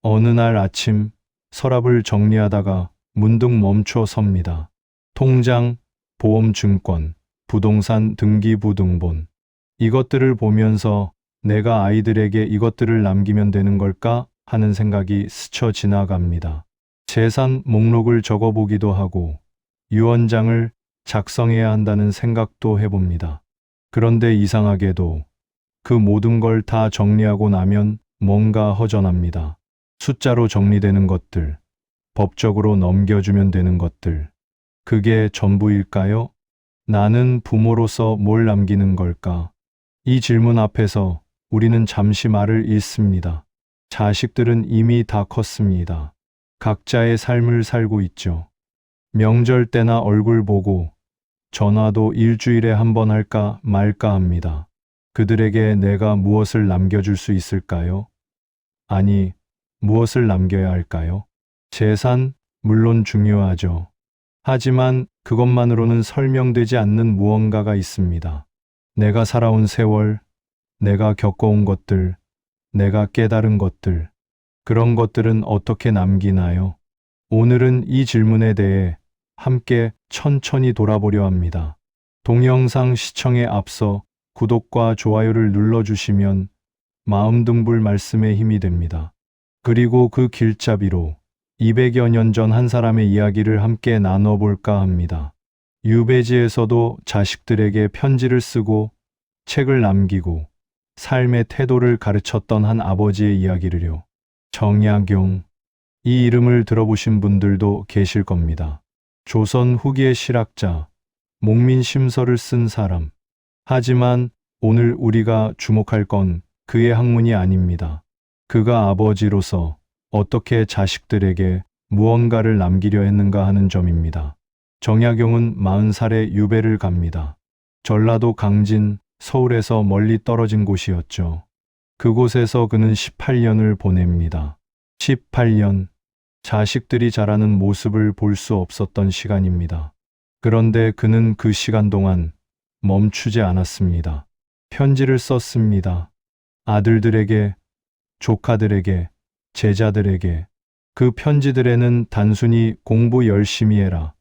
어느 날 아침 서랍을 정리하다가 문득 멈춰 섭니다. 통장, 보험 증권, 부동산 등기부등본. 이것들을 보면서 내가 아이들에게 이것들을 남기면 되는 걸까 하는 생각이 스쳐 지나갑니다. 재산 목록을 적어보기도 하고 유언장을 작성해야 한다는 생각도 해봅니다. 그런데 이상하게도 그 모든 걸 다 정리하고 나면 뭔가 허전합니다. 숫자로 정리되는 것들, 법적으로 넘겨주면 되는 것들, 그게 전부일까요? 나는 부모로서 뭘 남기는 걸까? 이 질문 앞에서 우리는 잠시 말을 잃습니다. 자식들은 이미 다 컸습니다. 각자의 삶을 살고 있죠. 명절 때나 얼굴 보고 전화도 일주일에 한 번 할까 말까 합니다. 그들에게 내가 무엇을 남겨줄 수 있을까요? 아니, 무엇을 남겨야 할까요? 재산, 물론 중요하죠. 하지만 그것만으로는 설명되지 않는 무언가가 있습니다. 내가 살아온 세월, 내가 겪어온 것들, 내가 깨달은 것들, 그런 것들은 어떻게 남기나요? 오늘은 이 질문에 대해 함께 천천히 돌아보려 합니다. 동영상 시청에 앞서 구독과 좋아요를 눌러주시면 마음등불 말씀에 힘이 됩니다. 그리고 그 길잡이로 200여 년 전 한 사람의 이야기를 함께 나눠볼까 합니다. 유배지에서도 자식들에게 편지를 쓰고 책을 남기고 삶의 태도를 가르쳤던 한 아버지의 이야기를요. 정약용. 이 이름을 들어보신 분들도 계실 겁니다. 조선 후기의 실학자, 목민심서를 쓴 사람. 하지만 오늘 우리가 주목할 건 그의 학문이 아닙니다. 그가 아버지로서 어떻게 자식들에게 무언가를 남기려 했는가 하는 점입니다. 정약용은 40살에 유배를 갑니다. 전라도 강진, 서울에서 멀리 떨어진 곳이었죠. 그곳에서 그는 18년을 보냅니다. 18년, 자식들이 자라는 모습을 볼 수 없었던 시간입니다. 그런데 그는 그 시간 동안 멈추지 않았습니다. 편지를 썼습니다. 아들들에게, 조카들에게, 제자들에게. 그 편지들에는 단순히 공부 열심히 해라,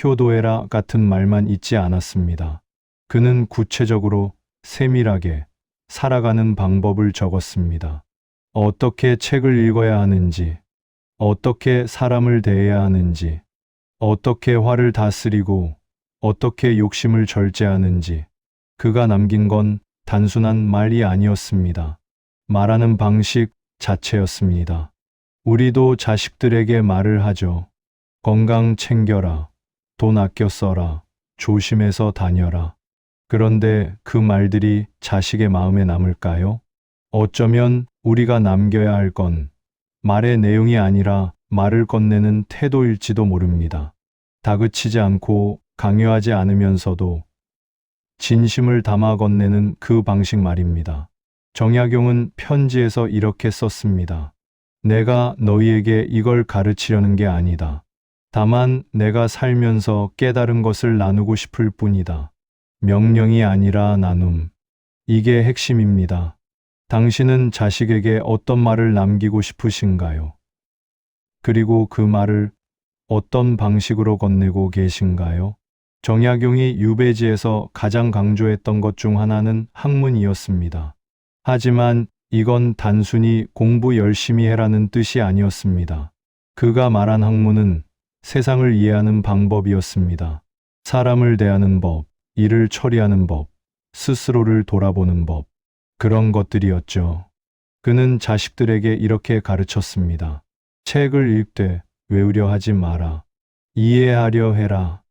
효도해라 같은 말만 있지 않았습니다. 그는 구체적으로 세밀하게 살아가는 방법을 적었습니다. 어떻게 책을 읽어야 하는지, 어떻게 사람을 대해야 하는지, 어떻게 화를 다스리고 어떻게 욕심을 절제하는지. 그가 남긴 건 단순한 말이 아니었습니다. 말하는 방식 자체였습니다. 우리도 자식들에게 말을 하죠. 건강 챙겨라, 돈 아껴 써라, 조심해서 다녀라. 그런데 그 말들이 자식의 마음에 남을까요? 어쩌면 우리가 남겨야 할 건 말의 내용이 아니라 말을 건네는 태도일지도 모릅니다. 다그치지 않고 강요하지 않으면서도 진심을 담아 건네는 그 방식 말입니다. 정약용은 편지에서 이렇게 썼습니다. 내가 너희에게 이걸 가르치려는 게 아니다. 다만 내가 살면서 깨달은 것을 나누고 싶을 뿐이다. 명령이 아니라 나눔. 이게 핵심입니다. 당신은 자식에게 어떤 말을 남기고 싶으신가요? 그리고 그 말을 어떤 방식으로 건네고 계신가요? 정약용이 유배지에서 가장 강조했던 것 중 하나는 학문이었습니다. 하지만 이건 단순히 공부 열심히 해라는 뜻이 아니었습니다. 그가 말한 학문은 세상을 이해하는 방법이었습니다. 사람을 대하는 법, 일을 처리하는 법, 스스로를 돌아보는 법, 그런 것들이었죠. 그는 자식들에게 이렇게 가르쳤습니다. 책을 읽되 외우려 하지 마라. 이해하려 해라.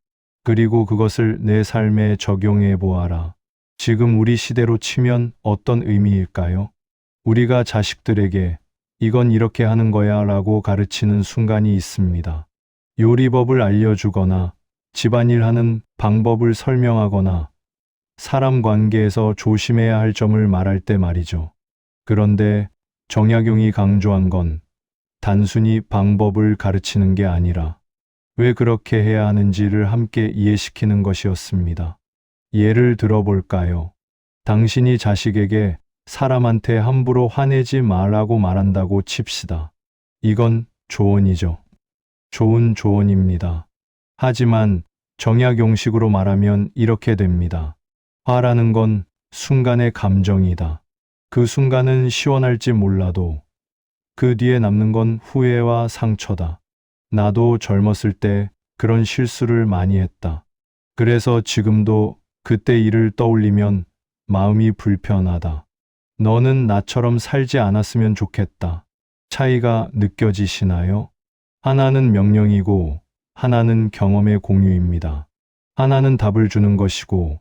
그리고 그것을 내 삶에 적용해 보아라. 지금 우리 시대로 치면 어떤 의미일까요? 우리가 자식들에게 이건 이렇게 하는 거야 라고 가르치는 순간이 있습니다. 요리법을 알려주거나 집안일 하는 방법을 설명하거나 사람 관계에서 조심해야 할 점을 말할 때 말이죠. 그런데 정약용이 강조한 건 단순히 방법을 가르치는 게 아니라 왜 그렇게 해야 하는지를 함께 이해시키는 것이었습니다. 예를 들어볼까요? 당신이 자식에게 사람한테 함부로 화내지 말라고 말한다고 칩시다. 이건 조언이죠. 좋은 조언입니다. 하지만 정약용식으로 말하면 이렇게 됩니다. 화라는 건 순간의 감정이다. 그 순간은 시원할지 몰라도 그 뒤에 남는 건 후회와 상처다. 나도 젊었을 때 그런 실수를 많이 했다. 그래서 지금도 그때 일을 떠올리면 마음이 불편하다. 너는 나처럼 살지 않았으면 좋겠다. 차이가 느껴지시나요? 하나는 명령이고 하나는 경험의 공유입니다. 하나는 답을 주는 것이고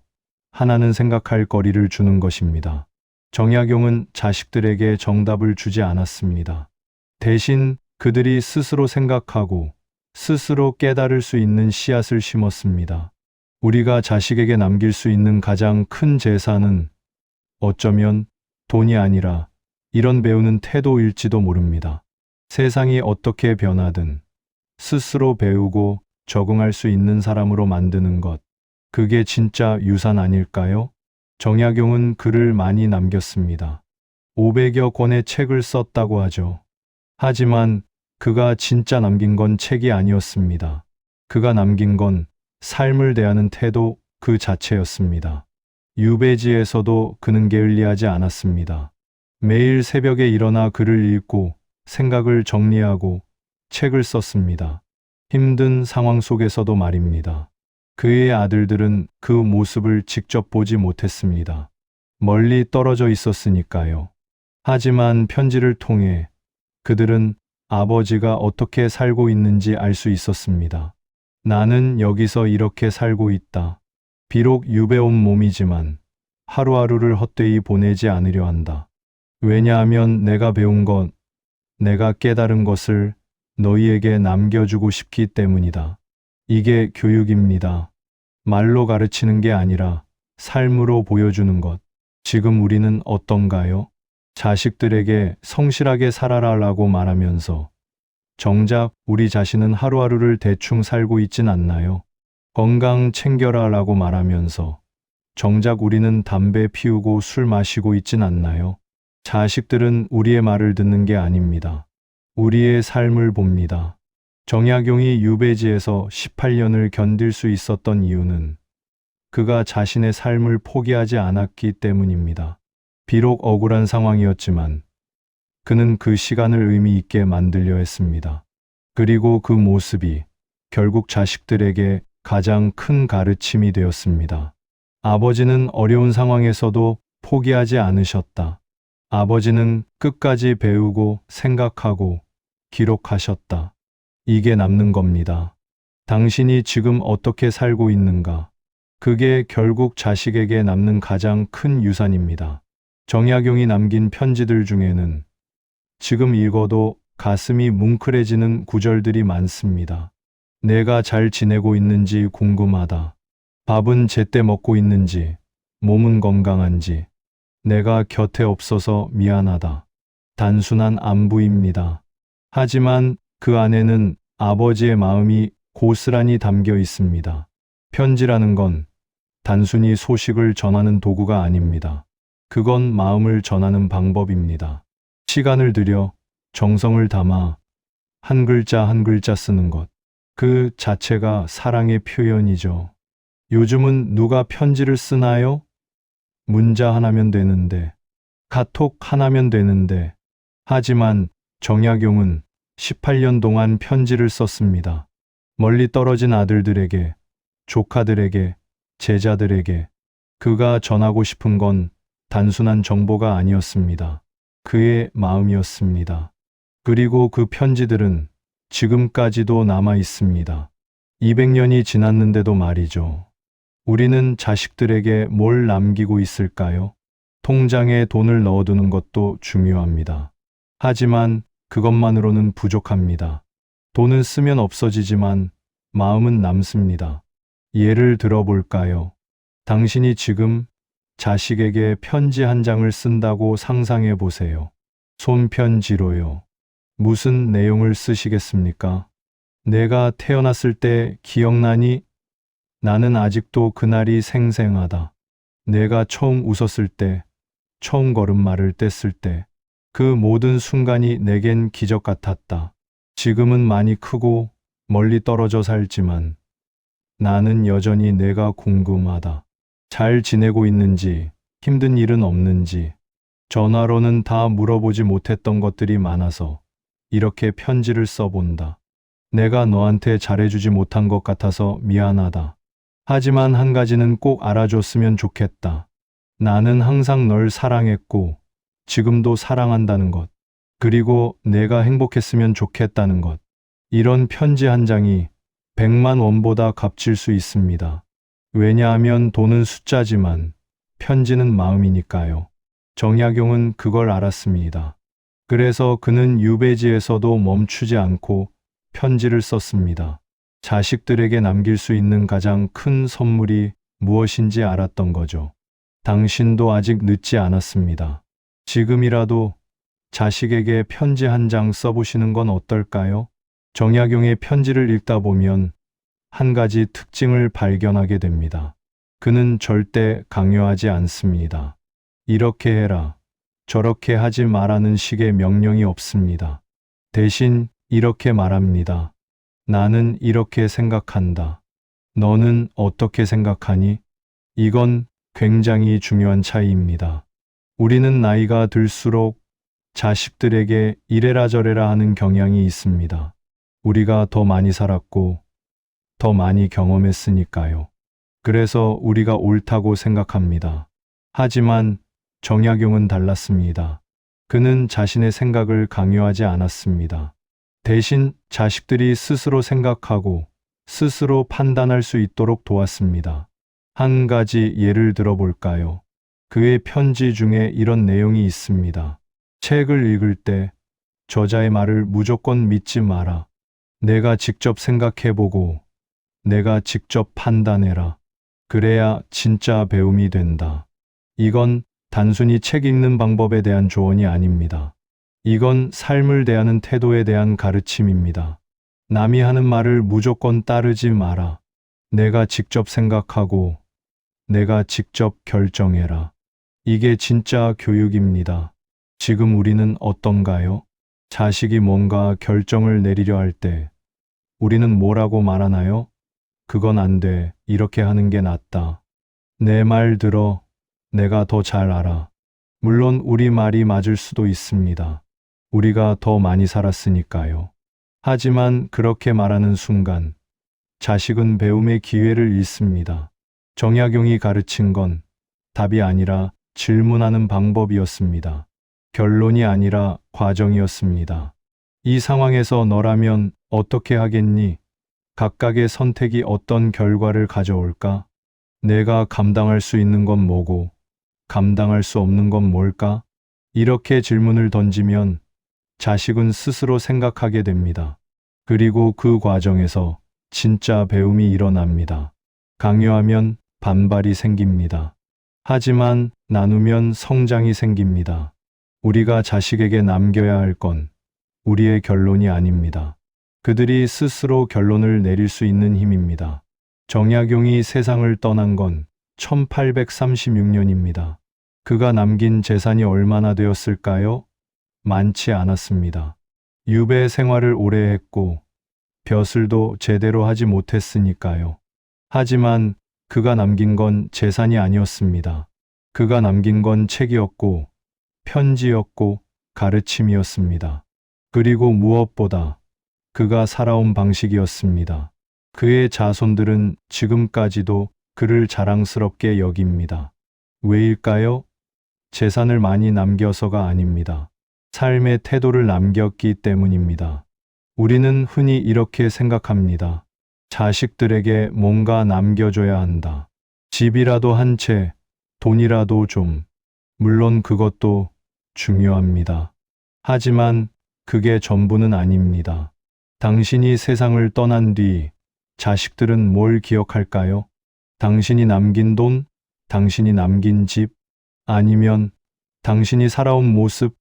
하나는 생각할 거리를 주는 것입니다. 정약용은 자식들에게 정답을 주지 않았습니다. 대신 그들이 스스로 생각하고 스스로 깨달을 수 있는 씨앗을 심었습니다. 우리가 자식에게 남길 수 있는 가장 큰 재산은 어쩌면 돈이 아니라 이런 배우는 태도일지도 모릅니다. 세상이 어떻게 변하든 스스로 배우고 적응할 수 있는 사람으로 만드는 것. 그게 진짜 유산 아닐까요? 정약용은 글을 많이 남겼습니다. 500여 권의 책을 썼다고 하죠. 하지만 그가 진짜 남긴 건 책이 아니었습니다. 그가 남긴 건 삶을 대하는 태도 그 자체였습니다. 유배지에서도 그는 게을리하지 않았습니다. 매일 새벽에 일어나 글을 읽고 생각을 정리하고 책을 썼습니다. 힘든 상황 속에서도 말입니다. 그의 아들들은 그 모습을 직접 보지 못했습니다. 멀리 떨어져 있었으니까요. 하지만 편지를 통해 그들은 아버지가 어떻게 살고 있는지 알 수 있었습니다. 나는 여기서 이렇게 살고 있다. 비록 유배온 몸이지만 하루하루를 헛되이 보내지 않으려 한다. 왜냐하면 내가 배운 것, 내가 깨달은 것을 너희에게 남겨주고 싶기 때문이다. 이게 교육입니다. 말로 가르치는 게 아니라 삶으로 보여주는 것. 지금 우리는 어떤가요? 자식들에게 성실하게 살아라라고 말하면서 정작 우리 자신은 하루하루를 대충 살고 있진 않나요? 건강 챙겨라라고 말하면서 정작 우리는 담배 피우고 술 마시고 있진 않나요? 자식들은 우리의 말을 듣는 게 아닙니다. 우리의 삶을 봅니다. 정약용이 유배지에서 18년을 견딜 수 있었던 이유는 그가 자신의 삶을 포기하지 않았기 때문입니다. 비록 억울한 상황이었지만 그는 그 시간을 의미 있게 만들려 했습니다. 그리고 그 모습이 결국 자식들에게 가장 큰 가르침이 되었습니다. 아버지는 어려운 상황에서도 포기하지 않으셨다. 아버지는 끝까지 배우고 생각하고 기록하셨다. 이게 남는 겁니다. 당신이 지금 어떻게 살고 있는가? 그게 결국 자식에게 남는 가장 큰 유산입니다. 정약용이 남긴 편지들 중에는 지금 읽어도 가슴이 뭉클해지는 구절들이 많습니다. 내가 잘 지내고 있는지 궁금하다. 밥은 제때 먹고 있는지, 몸은 건강한지, 내가 곁에 없어서 미안하다. 단순한 안부입니다. 하지만 그 안에는 아버지의 마음이 고스란히 담겨 있습니다. 편지라는 건 단순히 소식을 전하는 도구가 아닙니다. 그건 마음을 전하는 방법입니다. 시간을 들여 정성을 담아 한 글자 한 글자 쓰는 것. 그 자체가 사랑의 표현이죠. 요즘은 누가 편지를 쓰나요? 문자 하나면 되는데, 카톡 하나면 되는데, 하지만 정약용은 18년 동안 편지를 썼습니다. 멀리 떨어진 아들들에게, 조카들에게, 제자들에게. 그가 전하고 싶은 건 단순한 정보가 아니었습니다. 그의 마음이었습니다. 그리고 그 편지들은 지금까지도 남아 있습니다. 200년이 지났는데도 말이죠. 우리는 자식들에게 뭘 남기고 있을까요? 통장에 돈을 넣어두는 것도 중요합니다. 하지만 그것만으로는 부족합니다. 돈은 쓰면 없어지지만 마음은 남습니다. 예를 들어볼까요? 당신이 지금 자식에게 편지 한 장을 쓴다고 상상해 보세요. 손편지로요. 무슨 내용을 쓰시겠습니까? 내가 태어났을 때 기억나니? 나는 아직도 그날이 생생하다. 내가 처음 웃었을 때, 처음 걸음마를 뗐을 때, 그 모든 순간이 내겐 기적 같았다. 지금은 많이 크고 멀리 떨어져 살지만 나는 여전히 내가 궁금하다. 잘 지내고 있는지, 힘든 일은 없는지, 전화로는 다 물어보지 못했던 것들이 많아서 이렇게 편지를 써본다. 내가 너한테 잘해주지 못한 것 같아서 미안하다. 하지만 한 가지는 꼭 알아줬으면 좋겠다. 나는 항상 널 사랑했고, 지금도 사랑한다는 것. 그리고 내가 행복했으면 좋겠다는 것. 이런 편지 한 장이 100만 원보다 값질 수 있습니다. 왜냐하면 돈은 숫자지만 편지는 마음이니까요. 정약용은 그걸 알았습니다. 그래서 그는 유배지에서도 멈추지 않고 편지를 썼습니다. 자식들에게 남길 수 있는 가장 큰 선물이 무엇인지 알았던 거죠. 당신도 아직 늦지 않았습니다. 지금이라도 자식에게 편지 한 장 써보시는 건 어떨까요? 정약용의 편지를 읽다 보면 한 가지 특징을 발견하게 됩니다. 그는 절대 강요하지 않습니다. 이렇게 해라, 저렇게 하지 말라는 식의 명령이 없습니다. 대신 이렇게 말합니다. 나는 이렇게 생각한다. 너는 어떻게 생각하니? 이건 굉장히 중요한 차이입니다. 우리는 나이가 들수록 자식들에게 이래라 저래라 하는 경향이 있습니다. 우리가 더 많이 살았고 더 많이 경험했으니까요. 그래서 우리가 옳다고 생각합니다. 하지만 정약용은 달랐습니다. 그는 자신의 생각을 강요하지 않았습니다. 대신 자식들이 스스로 생각하고 스스로 판단할 수 있도록 도왔습니다. 한 가지 예를 들어볼까요? 그의 편지 중에 이런 내용이 있습니다. 책을 읽을 때 저자의 말을 무조건 믿지 마라. 내가 직접 생각해보고 내가 직접 판단해라. 그래야 진짜 배움이 된다. 이건 단순히 책 읽는 방법에 대한 조언이 아닙니다. 이건 삶을 대하는 태도에 대한 가르침입니다. 남이 하는 말을 무조건 따르지 마라. 내가 직접 생각하고 내가 직접 결정해라. 이게 진짜 교육입니다. 지금 우리는 어떤가요? 자식이 뭔가 결정을 내리려 할 때 우리는 뭐라고 말하나요? 그건 안 돼. 이렇게 하는 게 낫다. 내 말 들어. 내가 더 잘 알아. 물론 우리 말이 맞을 수도 있습니다. 우리가 더 많이 살았으니까요. 하지만 그렇게 말하는 순간 자식은 배움의 기회를 잃습니다. 정약용이 가르친 건 답이 아니라 질문하는 방법이었습니다. 결론이 아니라 과정이었습니다. 이 상황에서 너라면 어떻게 하겠니? 각각의 선택이 어떤 결과를 가져올까? 내가 감당할 수 있는 건 뭐고, 감당할 수 없는 건 뭘까? 이렇게 질문을 던지면 자식은 스스로 생각하게 됩니다. 그리고 그 과정에서 진짜 배움이 일어납니다. 강요하면 반발이 생깁니다. 하지만 나누면 성장이 생깁니다. 우리가 자식에게 남겨야 할 건 우리의 결론이 아닙니다. 그들이 스스로 결론을 내릴 수 있는 힘입니다. 정약용이 세상을 떠난 건 1836년입니다. 그가 남긴 재산이 얼마나 되었을까요? 많지 않았습니다. 유배 생활을 오래 했고 벼슬도 제대로 하지 못했으니까요. 하지만 그가 남긴 건 재산이 아니었습니다. 그가 남긴 건 책이었고 편지였고 가르침이었습니다. 그리고 무엇보다 그가 살아온 방식이었습니다. 그의 자손들은 지금까지도 그를 자랑스럽게 여깁니다. 왜일까요? 재산을 많이 남겨서가 아닙니다. 삶의 태도를 남겼기 때문입니다. 우리는 흔히 이렇게 생각합니다. 자식들에게 뭔가 남겨줘야 한다. 집이라도 한 채, 돈이라도 좀. 물론 그것도 중요합니다. 하지만 그게 전부는 아닙니다. 당신이 세상을 떠난 뒤 자식들은 뭘 기억할까요? 당신이 남긴 돈, 당신이 남긴 집, 아니면 당신이 살아온 모습,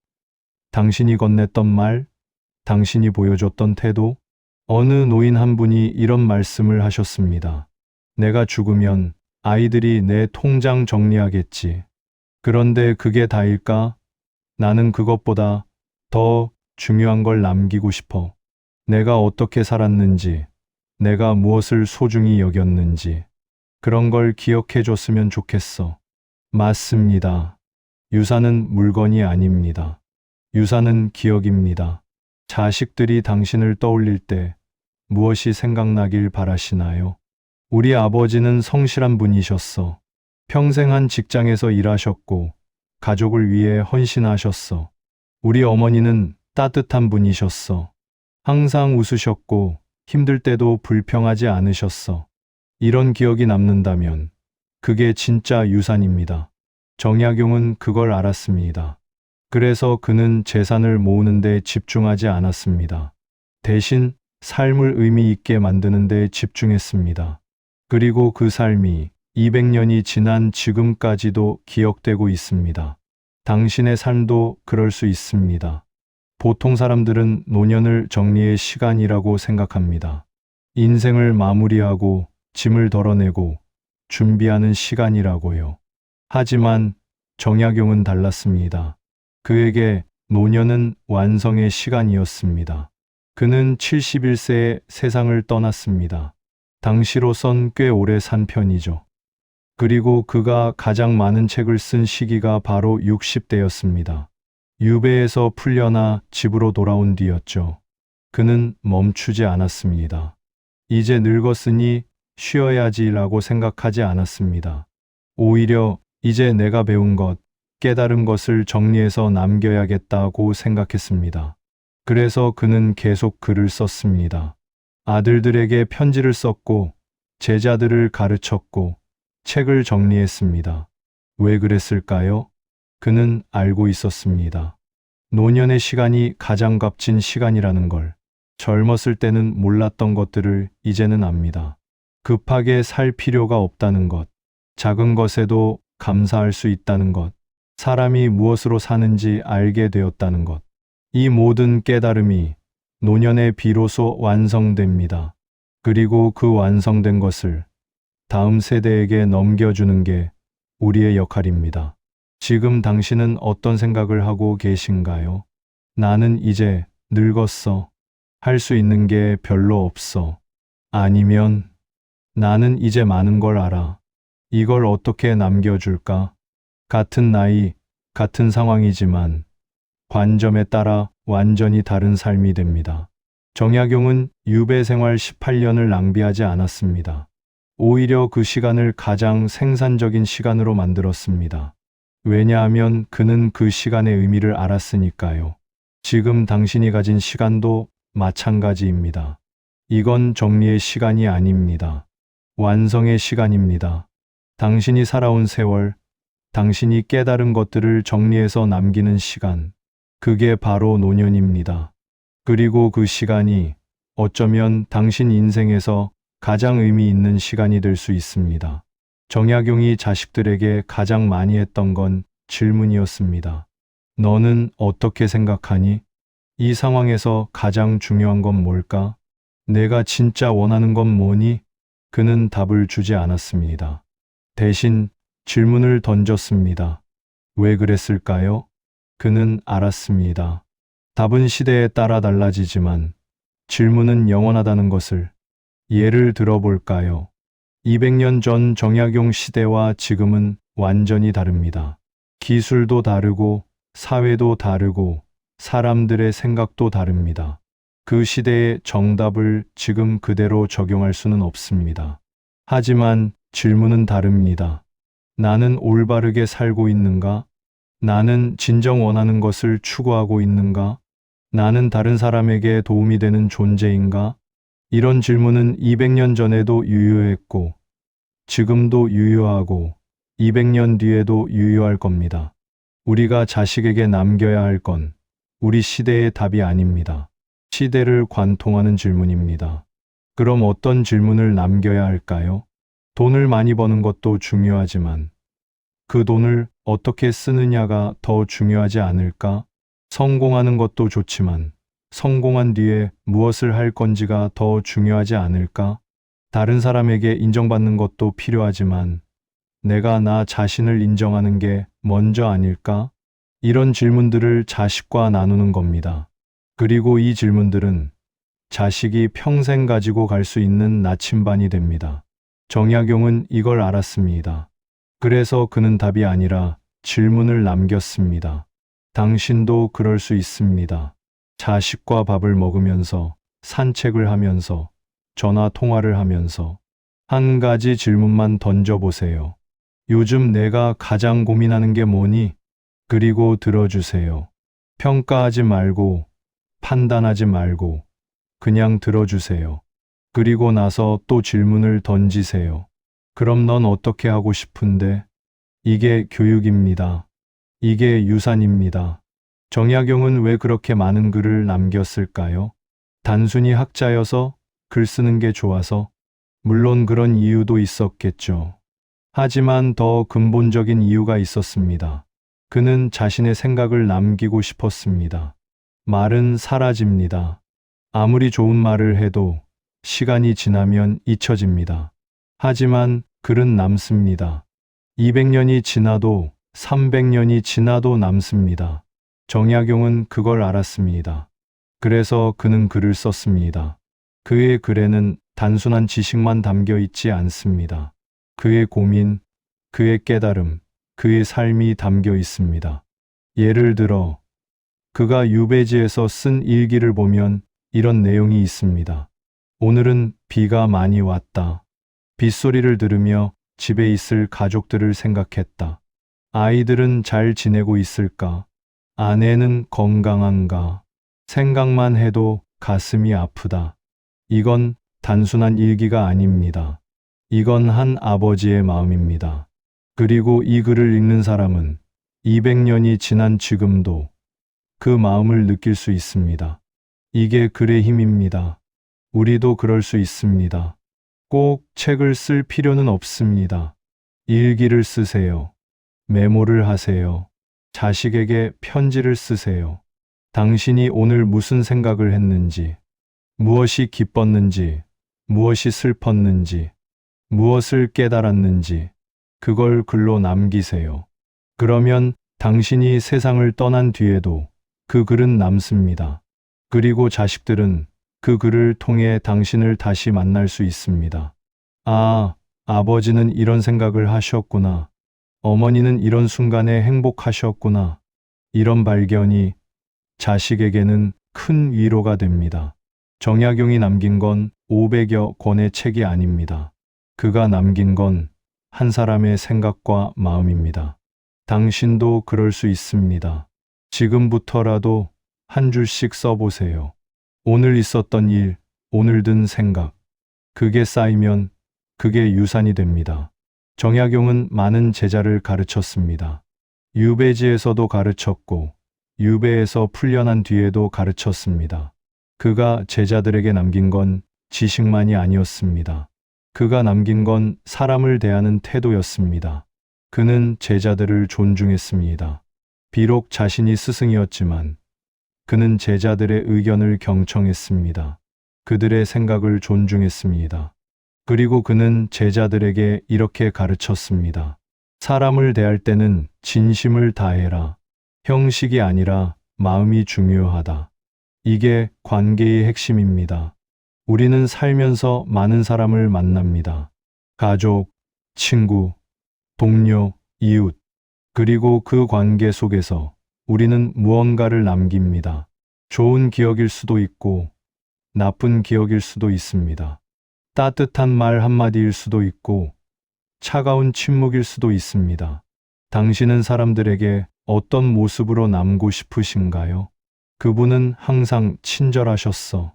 당신이 건넸던 말, 당신이 보여줬던 태도? 어느 노인 한 분이 이런 말씀을 하셨습니다. 내가 죽으면 아이들이 내 통장 정리하겠지. 그런데 그게 다일까? 나는 그것보다 더 중요한 걸 남기고 싶어. 내가 어떻게 살았는지, 내가 무엇을 소중히 여겼는지, 그런 걸 기억해 줬으면 좋겠어. 맞습니다. 유산은 물건이 아닙니다. 유산은 기억입니다. 자식들이 당신을 떠올릴 때 무엇이 생각나길 바라시나요? 우리 아버지는 성실한 분이셨어. 평생 한 직장에서 일하셨고, 가족을 위해 헌신하셨어. 우리 어머니는 따뜻한 분이셨어. 항상 웃으셨고, 힘들 때도 불평하지 않으셨어. 이런 기억이 남는다면, 그게 진짜 유산입니다. 정약용은 그걸 알았습니다. 그래서 그는 재산을 모으는 데 집중하지 않았습니다. 대신 삶을 의미 있게 만드는 데 집중했습니다. 그리고 그 삶이 200년이 지난 지금까지도 기억되고 있습니다. 당신의 삶도 그럴 수 있습니다. 보통 사람들은 노년을 정리의 시간이라고 생각합니다. 인생을 마무리하고 짐을 덜어내고 준비하는 시간이라고요. 하지만 정약용은 달랐습니다. 그에게 노년은 완성의 시간이었습니다. 그는 71세에 세상을 떠났습니다. 당시로선 꽤 오래 산 편이죠. 그리고 그가 가장 많은 책을 쓴 시기가 바로 60대였습니다. 유배에서 풀려나 집으로 돌아온 뒤였죠. 그는 멈추지 않았습니다. 이제 늙었으니 쉬어야지라고 생각하지 않았습니다. 오히려 이제 내가 배운 것, 깨달은 것을 정리해서 남겨야겠다고 생각했습니다. 그래서 그는 계속 글을 썼습니다. 아들들에게 편지를 썼고, 제자들을 가르쳤고, 책을 정리했습니다. 왜 그랬을까요? 그는 알고 있었습니다. 노년의 시간이 가장 값진 시간이라는 걸. 젊었을 때는 몰랐던 것들을 이제는 압니다. 급하게 살 필요가 없다는 것, 작은 것에도 감사할 수 있다는 것, 사람이 무엇으로 사는지 알게 되었다는 것. 이 모든 깨달음이 노년에 비로소 완성됩니다. 그리고 그 완성된 것을 다음 세대에게 넘겨주는 게 우리의 역할입니다. 지금 당신은 어떤 생각을 하고 계신가요? 나는 이제 늙었어. 할 수 있는 게 별로 없어. 아니면 나는 이제 많은 걸 알아. 이걸 어떻게 남겨줄까? 같은 나이, 같은 상황이지만 관점에 따라 완전히 다른 삶이 됩니다. 정약용은 유배 생활 18년을 낭비하지 않았습니다. 오히려 그 시간을 가장 생산적인 시간으로 만들었습니다. 왜냐하면 그는 그 시간의 의미를 알았으니까요. 지금 당신이 가진 시간도 마찬가지입니다. 이건 정리의 시간이 아닙니다. 완성의 시간입니다. 당신이 살아온 세월, 당신이 깨달은 것들을 정리해서 남기는 시간, 그게 바로 노년입니다. 그리고 그 시간이 어쩌면 당신 인생에서 가장 의미 있는 시간이 될 수 있습니다. 정약용이 자식들에게 가장 많이 했던 건 질문이었습니다. 너는 어떻게 생각하니? 이 상황에서 가장 중요한 건 뭘까? 내가 진짜 원하는 건 뭐니? 그는 답을 주지 않았습니다. 대신 질문을 던졌습니다. 왜 그랬을까요? 그는 알았습니다. 답은 시대에 따라 달라지지만 질문은 영원하다는 것을. 예를 들어볼까요? 200년 전 정약용 시대와 지금은 완전히 다릅니다. 기술도 다르고 사회도 다르고 사람들의 생각도 다릅니다. 그 시대의 정답을 지금 그대로 적용할 수는 없습니다. 하지만 질문은 다릅니다. 나는 올바르게 살고 있는가? 나는 진정 원하는 것을 추구하고 있는가? 나는 다른 사람에게 도움이 되는 존재인가? 이런 질문은 200년 전에도 유효했고, 지금도 유효하고, 200년 뒤에도 유효할 겁니다. 우리가 자식에게 남겨야 할 건 우리 시대의 답이 아닙니다. 시대를 관통하는 질문입니다. 그럼 어떤 질문을 남겨야 할까요? 돈을 많이 버는 것도 중요하지만 그 돈을 어떻게 쓰느냐가 더 중요하지 않을까? 성공하는 것도 좋지만 성공한 뒤에 무엇을 할 건지가 더 중요하지 않을까? 다른 사람에게 인정받는 것도 필요하지만 내가 나 자신을 인정하는 게 먼저 아닐까? 이런 질문들을 자식과 나누는 겁니다. 그리고 이 질문들은 자식이 평생 가지고 갈 수 있는 나침반이 됩니다. 정약용은 이걸 알았습니다. 그래서 그는 답이 아니라 질문을 남겼습니다. 당신도 그럴 수 있습니다. 자식과 밥을 먹으면서, 산책을 하면서, 전화 통화를 하면서 한 가지 질문만 던져보세요. 요즘 내가 가장 고민하는 게 뭐니? 그리고 들어주세요. 평가하지 말고, 판단하지 말고, 그냥 들어주세요. 그리고 나서 또 질문을 던지세요. 그럼 넌 어떻게 하고 싶은데? 이게 교육입니다. 이게 유산입니다. 정약용은 왜 그렇게 많은 글을 남겼을까요? 단순히 학자여서, 글 쓰는 게 좋아서? 물론 그런 이유도 있었겠죠. 하지만 더 근본적인 이유가 있었습니다. 그는 자신의 생각을 남기고 싶었습니다. 말은 사라집니다. 아무리 좋은 말을 해도 시간이 지나면 잊혀집니다. 하지만 글은 남습니다. 200년이 지나도 300년이 지나도 남습니다. 정약용은 그걸 알았습니다. 그래서 그는 글을 썼습니다. 그의 글에는 단순한 지식만 담겨 있지 않습니다. 그의 고민, 그의 깨달음, 그의 삶이 담겨 있습니다. 예를 들어, 그가 유배지에서 쓴 일기를 보면 이런 내용이 있습니다. 오늘은 비가 많이 왔다. 빗소리를 들으며 집에 있을 가족들을 생각했다. 아이들은 잘 지내고 있을까? 아내는 건강한가? 생각만 해도 가슴이 아프다. 이건 단순한 일기가 아닙니다. 이건 한 아버지의 마음입니다. 그리고 이 글을 읽는 사람은 200년이 지난 지금도 그 마음을 느낄 수 있습니다. 이게 글의 힘입니다. 우리도 그럴 수 있습니다. 꼭 책을 쓸 필요는 없습니다. 일기를 쓰세요. 메모를 하세요. 자식에게 편지를 쓰세요. 당신이 오늘 무슨 생각을 했는지, 무엇이 기뻤는지, 무엇이 슬펐는지, 무엇을 깨달았는지, 그걸 글로 남기세요. 그러면 당신이 세상을 떠난 뒤에도 그 글은 남습니다. 그리고 자식들은 그 글을 통해 당신을 다시 만날 수 있습니다. 아, 아버지는 이런 생각을 하셨구나. 어머니는 이런 순간에 행복하셨구나. 이런 발견이 자식에게는 큰 위로가 됩니다. 정약용이 남긴 건 500여 권의 책이 아닙니다. 그가 남긴 건 한 사람의 생각과 마음입니다. 당신도 그럴 수 있습니다. 지금부터라도 한 줄씩 써보세요. 오늘 있었던 일, 오늘 든 생각. 그게 쌓이면 그게 유산이 됩니다. 정약용은 많은 제자를 가르쳤습니다. 유배지에서도 가르쳤고, 유배에서 풀려난 뒤에도 가르쳤습니다. 그가 제자들에게 남긴 건 지식만이 아니었습니다. 그가 남긴 건 사람을 대하는 태도였습니다. 그는 제자들을 존중했습니다. 비록 자신이 스승이었지만 그는 제자들의 의견을 경청했습니다. 그들의 생각을 존중했습니다. 그리고 그는 제자들에게 이렇게 가르쳤습니다. 사람을 대할 때는 진심을 다해라. 형식이 아니라 마음이 중요하다. 이게 관계의 핵심입니다. 우리는 살면서 많은 사람을 만납니다. 가족, 친구, 동료, 이웃. 그리고 그 관계 속에서 우리는 무언가를 남깁니다. 좋은 기억일 수도 있고, 나쁜 기억일 수도 있습니다. 따뜻한 말 한마디일 수도 있고, 차가운 침묵일 수도 있습니다. 당신은 사람들에게 어떤 모습으로 남고 싶으신가요? 그분은 항상 친절하셨어.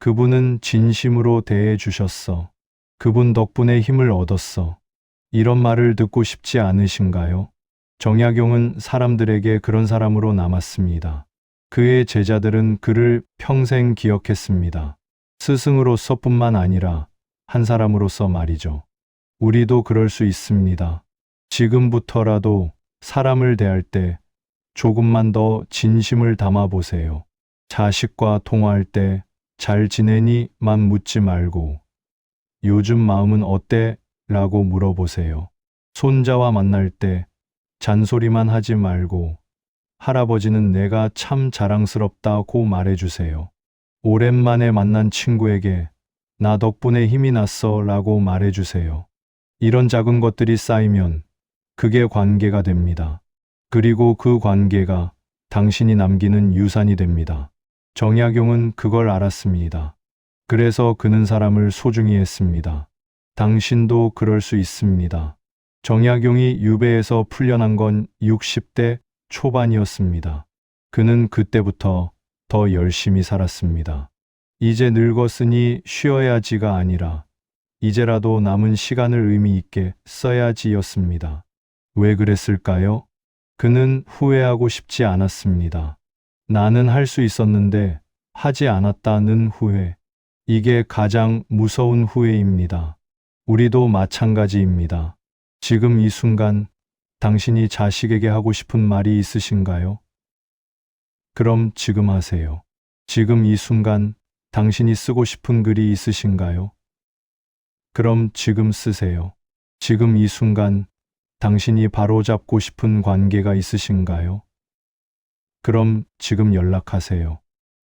그분은 진심으로 대해 주셨어. 그분 덕분에 힘을 얻었어. 이런 말을 듣고 싶지 않으신가요? 정약용은 사람들에게 그런 사람으로 남았습니다. 그의 제자들은 그를 평생 기억했습니다. 스승으로서뿐만 아니라 한 사람으로서 말이죠. 우리도 그럴 수 있습니다. 지금부터라도 사람을 대할 때 조금만 더 진심을 담아 보세요. 자식과 통화할 때 잘 지내니?만 묻지 말고 요즘 마음은 어때? 라고 물어보세요. 손자와 만날 때 잔소리만 하지 말고 할아버지는 내가 참 자랑스럽다고 말해주세요. 오랜만에 만난 친구에게 나 덕분에 힘이 났어 라고 말해주세요. 이런 작은 것들이 쌓이면 그게 관계가 됩니다. 그리고 그 관계가 당신이 남기는 유산이 됩니다. 정약용은 그걸 알았습니다. 그래서 그는 사람을 소중히 했습니다. 당신도 그럴 수 있습니다. 정약용이 유배에서 풀려난 건 60대 초반이었습니다. 그는 그때부터 더 열심히 살았습니다. 이제 늙었으니 쉬어야지가 아니라 이제라도 남은 시간을 의미 있게 써야지였습니다. 왜 그랬을까요? 그는 후회하고 싶지 않았습니다. 나는 할 수 있었는데 하지 않았다는 후회. 이게 가장 무서운 후회입니다. 우리도 마찬가지입니다. 지금 이 순간 당신이 자식에게 하고 싶은 말이 있으신가요? 그럼 지금 하세요. 지금 이 순간 당신이 쓰고 싶은 글이 있으신가요? 그럼 지금 쓰세요. 지금 이 순간 당신이 바로잡고 싶은 관계가 있으신가요? 그럼 지금 연락하세요.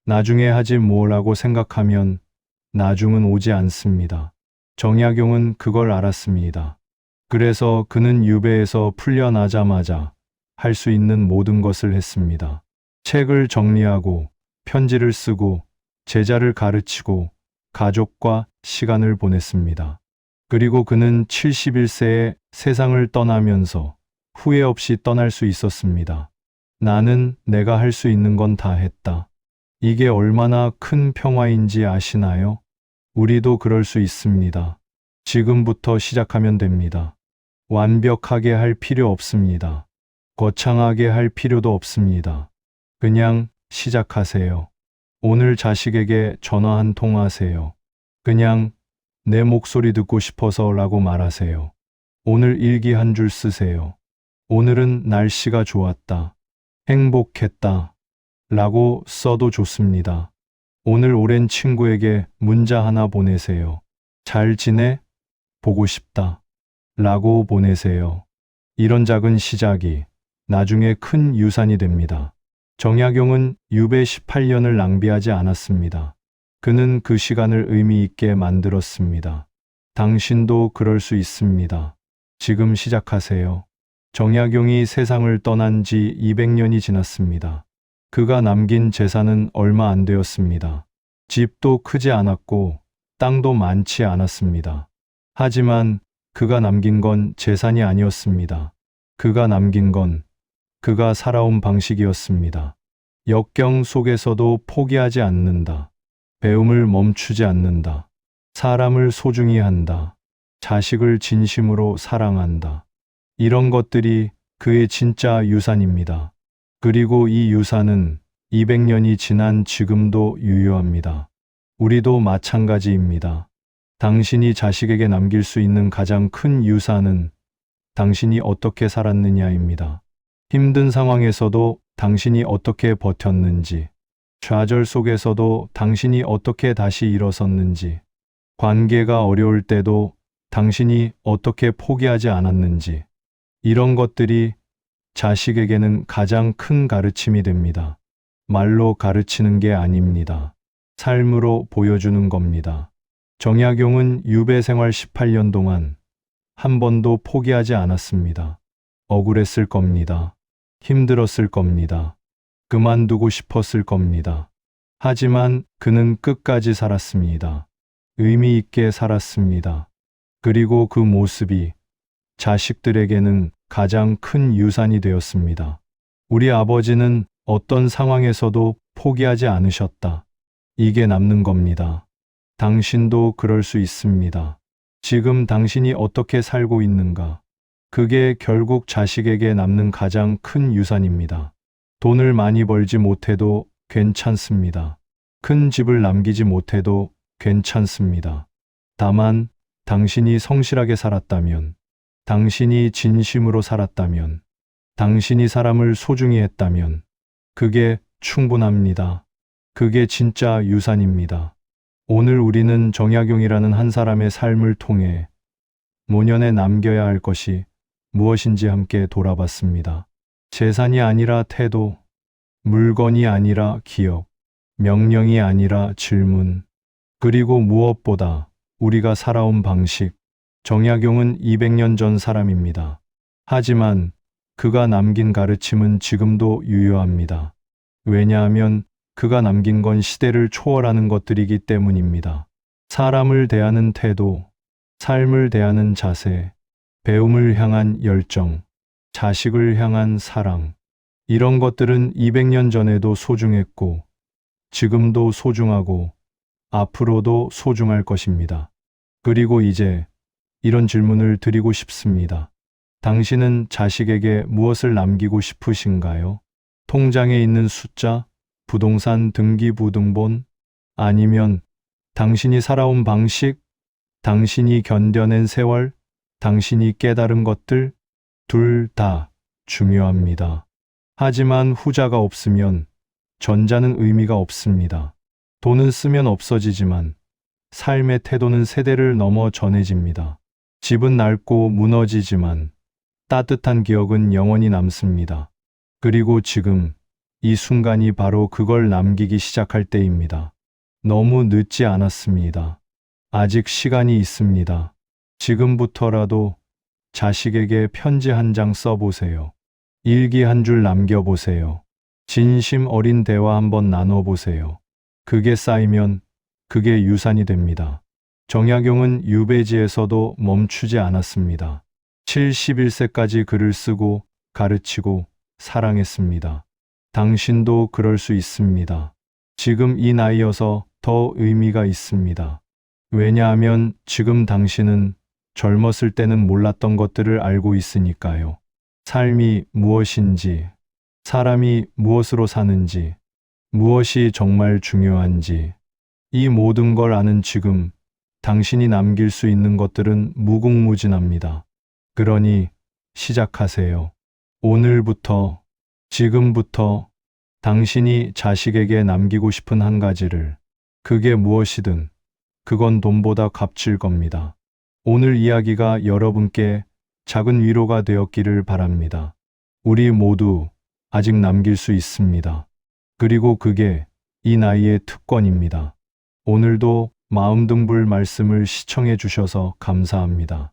나중에 하지 뭐라고 생각하면 나중은 오지 않습니다. 정약용은 그걸 알았습니다. 그래서 그는 유배에서 풀려나자마자 할 수 있는 모든 것을 했습니다. 책을 정리하고 편지를 쓰고 제자를 가르치고 가족과 시간을 보냈습니다. 그리고 그는 71세에 세상을 떠나면서 후회 없이 떠날 수 있었습니다. 나는 내가 할 수 있는 건 다 했다. 이게 얼마나 큰 평화인지 아시나요? 우리도 그럴 수 있습니다. 지금부터 시작하면 됩니다. 완벽하게 할 필요 없습니다. 거창하게 할 필요도 없습니다. 그냥 시작하세요. 오늘 자식에게 전화 한 통 하세요. 그냥 내 목소리 듣고 싶어서 라고 말하세요. 오늘 일기 한 줄 쓰세요. 오늘은 날씨가 좋았다. 행복했다. 라고 써도 좋습니다. 오늘 오랜 친구에게 문자 하나 보내세요. 잘 지내? 보고 싶다. 라고 보내세요. 이런 작은 시작이 나중에 큰 유산이 됩니다. 정약용은 유배 18년을 낭비하지 않았습니다. 그는 그 시간을 의미 있게 만들었습니다. 당신도 그럴 수 있습니다. 지금 시작하세요. 정약용이 세상을 떠난 지 200년이 지났습니다. 그가 남긴 재산은 얼마 안 되었습니다. 집도 크지 않았고 땅도 많지 않았습니다. 하지만 그가 남긴 건 재산이 아니었습니다. 그가 남긴 건 그가 살아온 방식이었습니다. 역경 속에서도 포기하지 않는다. 배움을 멈추지 않는다. 사람을 소중히 한다. 자식을 진심으로 사랑한다. 이런 것들이 그의 진짜 유산입니다. 그리고 이 유산은 200년이 지난 지금도 유효합니다. 우리도 마찬가지입니다. 당신이 자식에게 남길 수 있는 가장 큰 유산은 당신이 어떻게 살았느냐입니다. 힘든 상황에서도 당신이 어떻게 버텼는지, 좌절 속에서도 당신이 어떻게 다시 일어섰는지, 관계가 어려울 때도 당신이 어떻게 포기하지 않았는지, 이런 것들이 자식에게는 가장 큰 가르침이 됩니다. 말로 가르치는 게 아닙니다. 삶으로 보여주는 겁니다. 정약용은 유배 생활 18년 동안 한 번도 포기하지 않았습니다. 억울했을 겁니다. 힘들었을 겁니다. 그만두고 싶었을 겁니다. 하지만 그는 끝까지 살았습니다. 의미 있게 살았습니다. 그리고 그 모습이 자식들에게는 가장 큰 유산이 되었습니다. 우리 아버지는 어떤 상황에서도 포기하지 않으셨다. 이게 남는 겁니다. 당신도 그럴 수 있습니다. 지금 당신이 어떻게 살고 있는가? 그게 결국 자식에게 남는 가장 큰 유산입니다. 돈을 많이 벌지 못해도 괜찮습니다. 큰 집을 남기지 못해도 괜찮습니다. 다만 당신이 성실하게 살았다면, 당신이 진심으로 살았다면, 당신이 사람을 소중히 했다면 그게 충분합니다. 그게 진짜 유산입니다. 오늘 우리는 정약용이라는 한 사람의 삶을 통해 노년에 남겨야 할 것이 무엇인지 함께 돌아봤습니다. 재산이 아니라 태도, 물건이 아니라 기억, 명령이 아니라 질문. 그리고 무엇보다 우리가 살아온 방식. 정약용은 200년 전 사람입니다. 하지만 그가 남긴 가르침은 지금도 유효합니다. 왜냐하면 그가 남긴 건 시대를 초월하는 것들이기 때문입니다. 사람을 대하는 태도, 삶을 대하는 자세, 배움을 향한 열정, 자식을 향한 사랑. 이런 것들은 200년 전에도 소중했고, 지금도 소중하고, 앞으로도 소중할 것입니다. 그리고 이제 이런 질문을 드리고 싶습니다. 당신은 자식에게 무엇을 남기고 싶으신가요? 통장에 있는 숫자, 부동산 등기부등본, 아니면 당신이 살아온 방식, 당신이 견뎌낸 세월, 당신이 깨달은 것들, 둘 다 중요합니다. 하지만 후자가 없으면 전자는 의미가 없습니다. 돈은 쓰면 없어지지만 삶의 태도는 세대를 넘어 전해집니다. 집은 낡고 무너지지만 따뜻한 기억은 영원히 남습니다. 그리고 지금 이 순간이 바로 그걸 남기기 시작할 때입니다. 너무 늦지 않았습니다. 아직 시간이 있습니다. 지금부터라도 자식에게 편지 한 장 써보세요. 일기 한 줄 남겨보세요. 진심 어린 대화 한번 나눠보세요. 그게 쌓이면 그게 유산이 됩니다. 정약용은 유배지에서도 멈추지 않았습니다. 71세까지 글을 쓰고 가르치고 사랑했습니다. 당신도 그럴 수 있습니다. 지금 이 나이여서 더 의미가 있습니다. 왜냐하면 지금 당신은 젊었을 때는 몰랐던 것들을 알고 있으니까요. 삶이 무엇인지, 사람이 무엇으로 사는지, 무엇이 정말 중요한지, 이 모든 걸 아는 지금 당신이 남길 수 있는 것들은 무궁무진합니다. 그러니 시작하세요. 오늘부터, 지금부터 당신이 자식에게 남기고 싶은 한 가지를, 그게 무엇이든 그건 돈보다 값질 겁니다. 오늘 이야기가 여러분께 작은 위로가 되었기를 바랍니다. 우리 모두 아직 남길 수 있습니다. 그리고 그게 이 나이의 특권입니다. 오늘도 마음등불 말씀을 시청해 주셔서 감사합니다.